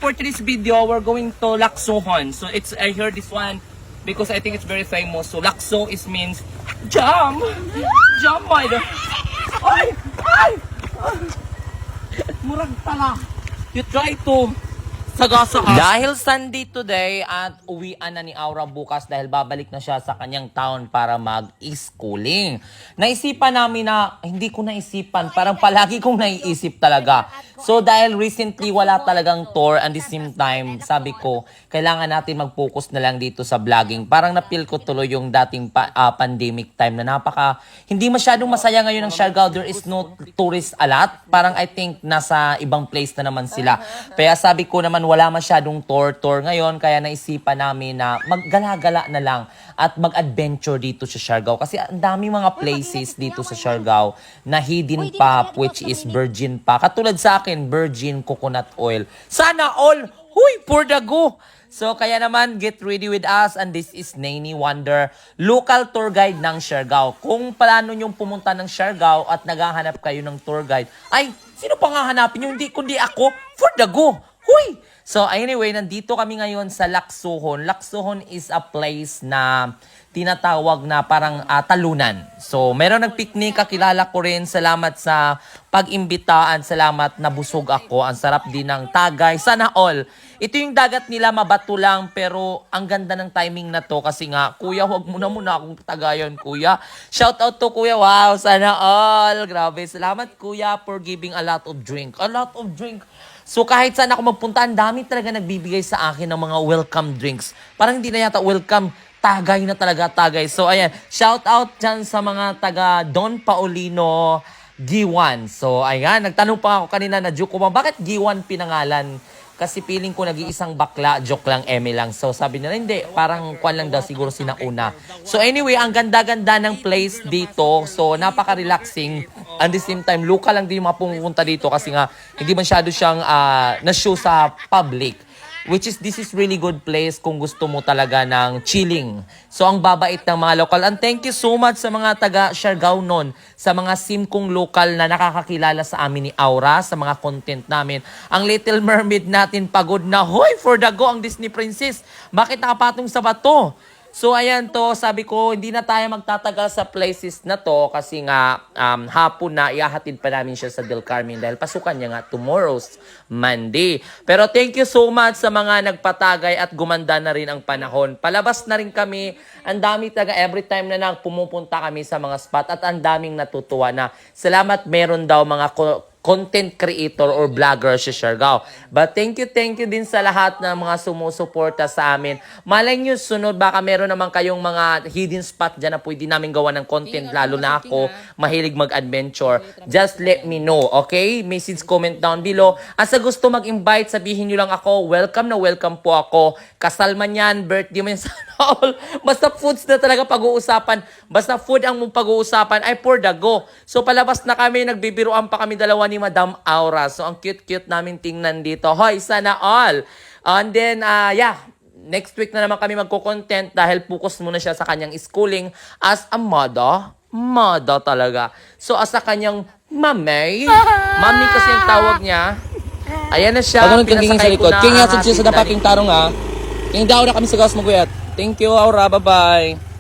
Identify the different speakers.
Speaker 1: for today's video, we're going to Laksohon. So I heard this one because I think it's very famous. So Lakso means jam. Jam, my God. Ay! Ay! Murag tala. You try to sagasa us. Dahil Sunday today at uwian na ni Aura bukas dahil babalik na siya sa kanyang town para mag-schooling. Naisipan namin na, hindi ko naisipan, parang palagi kong naiisip talaga. So dahil recently wala talagang tour and the same time, sabi ko, kailangan natin mag-focus na lang dito sa vlogging. Parang napil ko tuloy yung dating pandemic time na hindi masyadong masaya ngayon ang Siargao. There is no tourist a lot. Parang I think nasa ibang place na naman sila. Kaya sabi ko naman wala masyadong tour ngayon. Kaya naisipan namin na maggala-gala na lang at mag-adventure dito sa Siargao. Kasi ang daming mga places dito sa Siargao na hidden pa, which is virgin pa. Katulad sa akin, virgin coconut oil. Sana all! Huy! For the go! So, kaya naman, get ready with us. And this is Nainy Wonder, local tour guide ng Siargao. Kung plano nyong pumunta ng Siargao at naghahanap kayo ng tour guide, ay, sino pa nga hanapin nyo? Hindi, kundi ako. For the go! Huy! So, anyway, nandito kami ngayon sa Laksohon. Laksohon is a place na tinatawag na parang talunan. So, meron nagpiknik, kakilala ko rin. Salamat sa pag-imbitaan. Salamat, nabusog ako. Ang sarap din ng Tagay. Sana all. Ito yung dagat nila, mabato lang. Pero ang ganda ng timing na to. Kasi nga, kuya, huwag muna akong tagayon, kuya. Shout out to kuya. Wow, sana all. Grabe. Salamat, kuya, for giving a lot of drink. A lot of drink. So kahit saan ako magpunta, ang dami talaga nagbibigay sa akin ng mga welcome drinks. Parang hindi na yata welcome, tagay na talaga, tagay. So ayan, shout out dyan sa mga taga Don Paulino G1. So ayan, nagtanong pa ako kanina na joke ko, bakit G1 pinangalan? Kasi feeling ko nag-iisang bakla, joke lang, eme lang. So sabi nila, hindi, parang kwan lang daw siguro sinauna. So anyway, ang ganda-ganda ng place dito. So napaka-relaxing. And the same time, local lang din yung mga pumunta dito kasi nga hindi masyado siyang na-show sa public. Which is, this is really good place kung gusto mo talaga ng chilling. So, ang babait ng mga local. And thank you so much sa mga taga Siargao nun, sa mga sim kong local na nakakakilala sa amin ni Aura, sa mga content namin. Ang Little Mermaid natin pagod na, hoy, for the go ang Disney Princess. Bakit nakapatong sa bato? So, ayan to, sabi ko, hindi na tayo magtatagal sa places na to kasi nga hapon na ihahatid pa namin siya sa Del Carmen dahil pasukan niya nga tomorrow's Monday. Pero thank you so much sa mga nagpatagay at gumanda na rin ang panahon. Palabas na rin kami. Ang dami taga every time na pumupunta kami sa mga spot at ang daming natutuwa na salamat meron daw mga content creator or vlogger sa Siargao. But thank you din sa lahat ng mga sumusuporta sa amin. Malay nyo, sunod baka meron naman kayong mga hidden spot dyan na pwede namin gawa ng content, lalo na ako, mahilig mag-adventure. Just let me know, okay? Message, comment down below. Asa gusto mag-invite, sabihin nyo lang ako, welcome na welcome po ako. Kasal man yan, birthday man yan, sana all. Basta foods na talaga pag-uusapan. Basta food ang mong pag-uusapan, ay for the go. So palabas na kami, nagbibiruan pa kami dalawa ni Madam Aura. So, ang cute-cute namin tingnan dito. Hoy, sana all. And then, next week na naman kami magko-content dahil focus muna siya sa kanyang schooling as a mother. Mother talaga. So, as a kanyang mamay. Mami kasi yung tawag niya. Ayan na siya.
Speaker 2: Pagano'n kang gingin sa likod. King yasod siya sa dapaking tarong ha. King daw na kami sa gawas maguyat. Thank you, Aura. Bye-bye.